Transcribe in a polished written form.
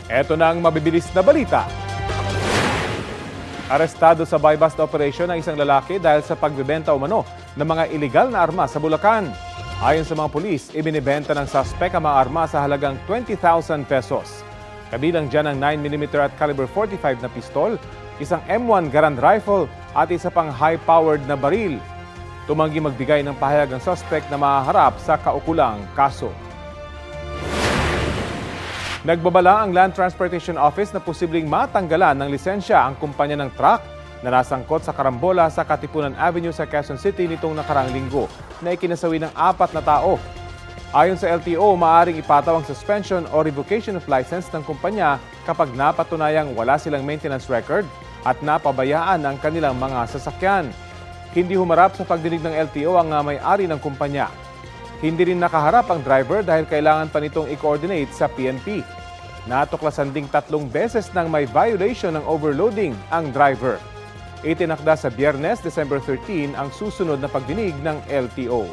Eto na ang mabibilis na balita. Arestado sa buy-bust operation ang isang lalaki dahil sa pagbebenta umano ng mga iligal na armas sa Bulacan. Ayon sa mga pulis, ibinibenta ng suspect ang mga armas sa halagang 20,000 pesos. Kabilang dyan ang 9mm at caliber 45 na pistol, isang M1 Garand rifle at isa pang high-powered na baril. Tumanggi magbigay ng pahayag ang suspect na mahaharap sa kaukulang kaso. Nagbabala ang Land Transportation Office na posibleng matanggalan ng lisensya ang kumpanya ng truck na nasangkot sa karambola sa Katipunan Avenue sa Quezon City nitong nakarang linggo na ikinasawi ng 4 na tao. Ayon sa LTO, maaaring ipataw ang suspension o revocation of license ng kumpanya kapag napatunayang wala silang maintenance record at napabayaan ang kanilang mga sasakyan. Hindi humarap sa pagdinig ng LTO ang may-ari ng kumpanya. Hindi rin nakaharap ang driver dahil kailangan pa nitong i-coordinate sa PNP. Natuklasan ding 3 beses nang may violation ng overloading ang driver. Itinakda sa Biyernes, December 13 ang susunod na pagdinig ng LTO.